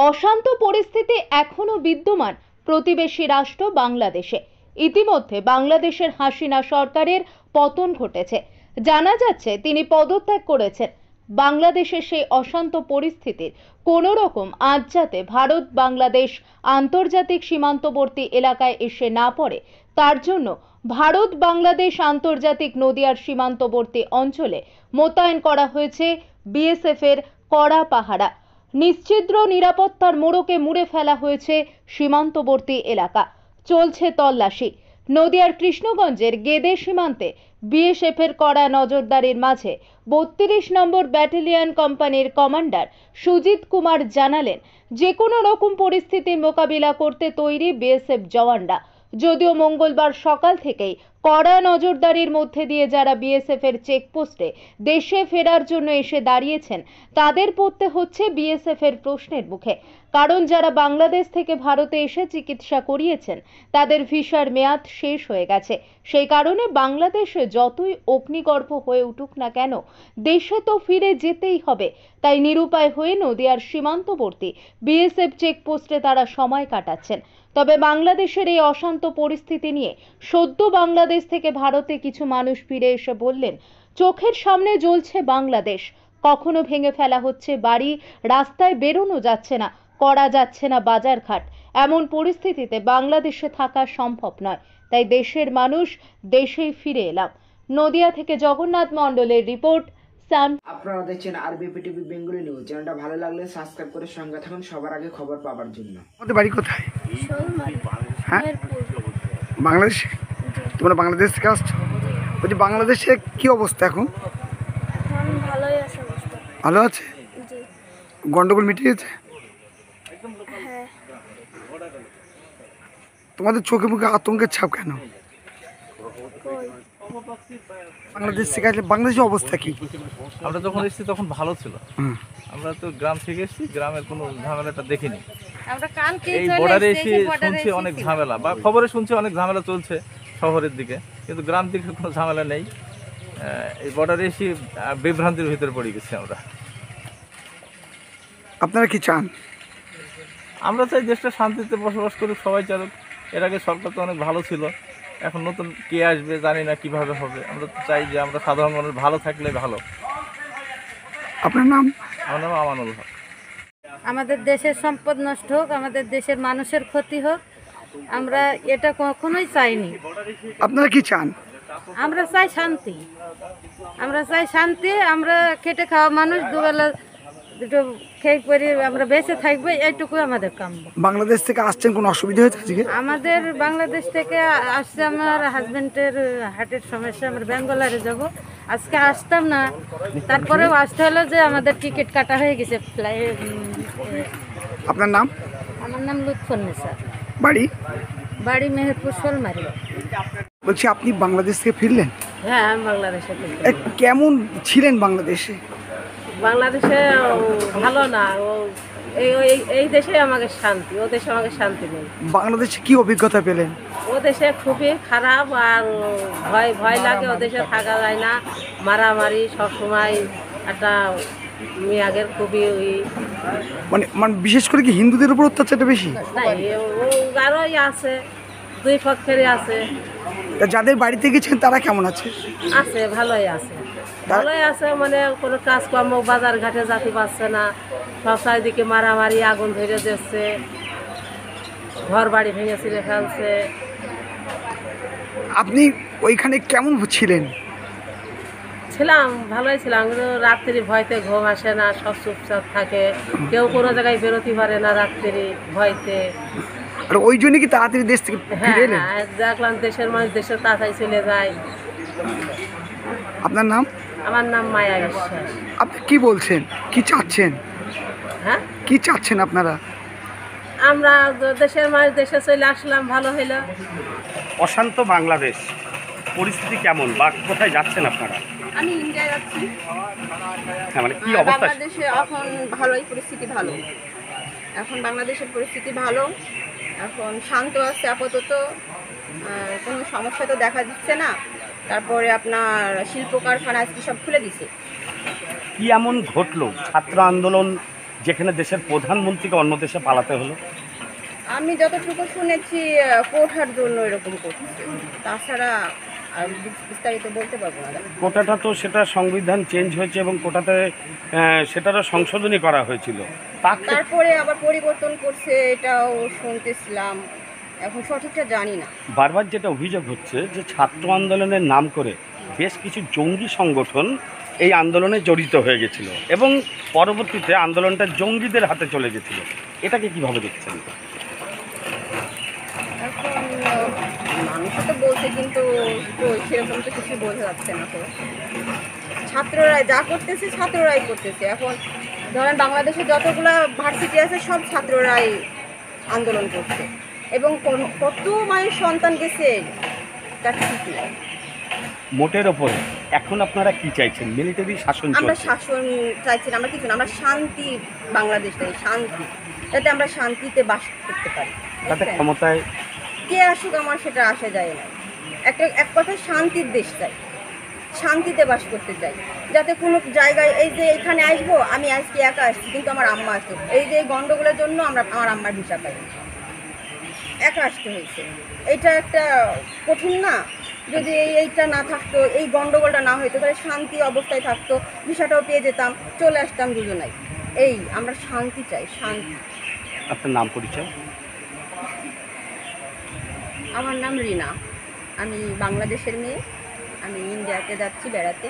অশান্ত পরিস্থিতি এখনো বিদ্যমান প্রতিবেশী রাষ্ট্র বাংলাদেশে। ইতিমধ্যে বাংলাদেশের হাসিনা সরকারের পতন ঘটেছে। জানা যাচ্ছে তিনি পদত্যাগ করেছেন। বাংলাদেশের সেই অশান্ত পরিস্থিতির কোনো রকম আঁচ যাতে ভারত বাংলাদেশ আন্তর্জাতিক সীমান্তবর্তী এলাকায় এসে না পড়ে, তার জন্য ভারত বাংলাদেশ আন্তর্জাতিক নদীয়ার সীমান্তবর্তী অঞ্চলে মোতায়েন করা হয়েছে বিএসএফ এর কড়া পাহারা। নিশ্চিদ্র নিরাপত্তার মোড়কে মুড়ে ফেলা হয়েছে সীমান্তবর্তী এলাকা। চলছে তল্লাশি। নদিয়ার কৃষ্ণগঞ্জের গেদে সীমান্তে বিএসএফ এর কড়া নজরদারির মাঝে ৩২ নম্বর ব্যাটালিয়ন কোম্পানির কমান্ডার সুজিত কুমার জানালেন, যে কোনো রকম পরিস্থিতির মোকাবিলা করতে তৈরি বিএসএফ জওয়ানরা। যদিও মঙ্গলবার সকাল থেকেই কড়া নজরদারির মধ্যে দিয়ে যারা বিএসএফ এর চেকপোস্টে দেশে ফেরার জন্য এসে দাঁড়িয়েছেন, তাদের পড়তে হচ্ছে বিএসএফ এর প্রশ্নের মুখে। কারণ যারা বাংলাদেশ থেকে ভারতে এসে চিকিৎসা করিয়েছেন, তাদের ভিসার মেয়াদ শেষ হয়ে গেছে। সেই কারণে বাংলাদেশে যতই অগ্নিগর্ভ হয়ে উঠুক না কেন, দেশে তো ফিরে যেতেই হবে। তাই নিরুপায় হয়ে নদিয়ার সীমান্তবর্তী বিএসএফ চেকপোস্টে তারা সময় কাটাচ্ছেন। তবে বাংলাদেশের এই অশান্ত পরিস্থিতি নিয়ে সদ্য বাংলাদেশ থেকে ভারতে কিছু মানুষ ফিরে এসে বললেন, চোখের সামনে জ্বলছে বাংলাদেশ, কখনো ভেঙে ফেলা হচ্ছে বাড়ি, রাস্তায় বেরোনো যাচ্ছে না, করা যাচ্ছে না বাজারঘাট। এমন পরিস্থিতিতে বাংলাদেশে থাকা সম্ভব নয়। তাই দেশের মানুষ দেশেই ফিরে এলাম। নদিয়া থেকে জগন্নাথ মণ্ডলের রিপোর্ট। আপনারা দেখছেন আরবিপি টিভি বেঙ্গলি নিউজ। চ্যানেলটা ভালো লাগলে সাবস্ক্রাইব করে সঙ্গে থাকুন সবার আগে খবর পাওয়ার জন্য। আমাদের বাড়ি কোথায়? হ্যাঁ, বাংলাদেশে। তোমরা বাংলাদেশ থেকে আসছো? বলছি বাংলাদেশে কি অবস্থা এখন? ভালোই আছে অবস্থা। ভালো আছে? গন্ডগোল মিটিয়েছে? হ্যাঁ। তোমাদের চোখে মুখে আতঙ্কের ছাপ কেন? বাংলাদেশ থেকে আসলে বাংলাদেশের অবস্থা কি? আমরা যখন এসেছি তখন ভালো ছিল। আমরা তো গ্রাম থেকে এসেছি, গ্রামের কোনো ঝামেলাটা দেখিনি। এই বর্ডারে এসে শুনছি অনেক ঝামেলা, বা খবরে শুনছি অনেক ঝামেলা চলছে শহরের দিকে, কিন্তু গ্রাম দিকে কোনো ঝামেলা নেই। এই বর্ডারে এসে বিভ্রান্তির ভিতরে পড়ে গেছি আমরা। আপনারা কি চান? আমরা চাই দেশটা শান্তিতে বসবাস করুক, সবাই চালুক। এর আগে সরকার তো অনেক ভালো ছিল, এখন নতুন কে আসবে জানি না কিভাবে হবে। আমরা তো চাই যে আমরা সাধারণ মানুষ ভালো থাকলে ভালো। আপনার নাম? আমার নাম আমানুল হক। আমাদের দেশের সম্পদ নষ্ট হোক, আমাদের দেশের মানুষের ক্ষতি হোক, আমরা এটা কখনোই চাইনি। আপনারা কি চান? আমরা চাই শান্তি। আমরা চাই শান্তি। আমরা খেটে খাওয়া মানুষ, দুবেলা দুটো খেয়ে পরে আমরা বেঁচে থাকবো, এইটুকু আমাদের কাম। বাংলাদেশ থেকে আসছেন, কোনো অসুবিধা হয়েছে আজকে? আমাদের বাংলাদেশ থেকে আসছে আমার হাজবেন্ডের হার্টের সমস্যা, আমরা বেঙ্গলারে যাব। আজকে আসতাম না, তারপরেও আসতে হলো যে আমাদের টিকিট কাটা হয়ে গেছে ফ্লাইট। আপনার নাম? আমার নাম লুৎফুন্নেসা। বাড়ি? বাড়ি মেহেরপুর শোলমারি। বলছি আপনি বাংলাদেশ থেকে ফিরলেন? হ্যাঁ, আমি বাংলাদেশে। কেমন ছিলেন বাংলাদেশে? বাংলাদেশে ভালো না, এই দেশে আমাকে শান্তি, ও দেশে আমাকে শান্তি নেই। বাংলাদেশে কি অভিজ্ঞতা পেলেন? ও দেশে খুবই খারাপ, আর ভয় ভয় লাগে। ও দেশে থাকা যায় না, মারামারি সবসময়। একটা মেয়াগের খুবই মানে মানে বিশেষ করে কি হিন্দুদের উপর অত্যাচারটা বেশি? নাই, ও আরোই আছে, দুই পক্ষেরই আছে। যাদের বাড়িতে গেছেন তারা কেমন আছে? আছে, ভালোই আছে, ভালোই আছে। মানে কোনো কাজকর্ম বাজার ঘাটে যেতে পারছে না, সব চারিদিকে মারামারি, আগুন ধরে দিচ্ছে, ঘর বাড়ি ভেঙে ছিঁড়ে ফেলছে। আপনি ওইখানে কেমন ছিলেন? ছিলাম, ভালোই ছিলাম, কিন্তু রাত্রি ভয়তে ঘুম আসে না, সব চুপচাপ থাকে, কেউ কোনো জায়গায় বেরোতে পারে না রাত্রি ভয়তে। আর ওই জন্য কি তাড়াতাড়ি দেশ থেকে হ্যাঁ ফিরে এলেন? হ্যাঁ, দেখলাম দেশের মানুষ দেশের তাড়াতাড়ি চলে যায়। আপনার নাম? আমার নাম মায়া বিশ্বাস। আপনি কি বলছেন, কি চাচ্ছেন? হ্যাঁ, কি চাচ্ছেন আপনারা? আমরা দেশের মানুষ দেশে চলে আসলাম, ভালো হইলো। অশান্ত বাংলাদেশ পরিস্থিতি কেমন বা কোথায় যাচ্ছেন আপনারা? আমি ইন্ডিয়ায় যাচ্ছি। হ্যাঁ, মানে কি অবস্থা? বাংলাদেশে এখন ভালোই পরিস্থিতি ভালো। এখন বাংলাদেশের পরিস্থিতি ভালো, এখন শান্ত আছে আপাতত, কোনো সমস্যা তো দেখা দিচ্ছে না। তারপরে আপনার শিল্প কারখানা আজকে সব খুলে দিছে। কি এমন ঘটলো? ছাত্র আন্দোলন যেখানে দেশের প্রধানমন্ত্রীকে অন্য দেশে পালাতে হলো? আমি যতটুকু শুনেছি কোঠার জন্য এরকম করছে, তাছাড়া আর বিস্তারিত বলতে পারবো না। কোটাটা তো সেটা সংবিধান চেঞ্জ হয়েছে এবং কোটাতে সেটারও সংশোধনী করা হয়েছিল, তারপরে আবার পরিবর্তন করছে, এটাও শুনতেছিলাম, এখন সঠিকটা জানি না। বারবার যেটা অভিযোগ হচ্ছে যে ছাত্র আন্দোলনের নাম করে বেশ কিছু জঙ্গি সংগঠন এই আন্দোলনে জড়িত হয়ে গেছিল এবং পরবর্তীতে আন্দোলনটা জঙ্গিদের হাতে চলে গেছিল। এটাকে কিভাবে দেখছেন? এখন মানুষ তো বলছে, কিন্তু সেরকম তো কিছু বোঝা যাচ্ছে না। তো ছাত্ররাই যা করতেছে, ছাত্ররাই করতেছে। এখন ধরেন বাংলাদেশে যতগুলো ভার্সিটি আছে সব ছাত্ররাই আন্দোলন করছে, এবং কত মায়ের সন্তান গেছে তার ঠিক নেই। মোটের ওপরে এখন আপনারা কি চাইছেন? মিলিটারি শাসন আমরা চলছে। শাসন চাইছি না, আমরা কিছু না, আমরা শান্তি বাংলাদেশ চাই, শান্তি, যাতে আমরা শান্তিতে বাস করতে পারি। তাতে ক্ষমতায় কে আসুক আমার সেটা আসা যায় না। এক কথায় শান্তির দেশ চাই, শান্তিতে বাস করতে চাই, যাতে কোনো জায়গায় এই যে এখানে আসবো, আমি আজকে একা আসছি কিন্তু আমার আম্মা আসতো, এই যে গন্ডগোলের জন্য আমার আম্মার ভিসা পাই, একা আসতে হয়েছে। এটা একটা কঠিন না? যদি এইটা না থাকতো, এই গন্ডগোলটা না হইতো, তাহলে শান্তি অবস্থায় থাকতো, ভিসাটাও পেয়ে যেতাম, চলে আসতাম দুজনাই। এই আমরা শান্তি চাই, শান্তি। আপনার নাম পরিচয়? আমার নাম রিনা, আমি বাংলাদেশের মেয়ে, আমি ইন্ডিয়াতে যাচ্ছি বেড়াতে।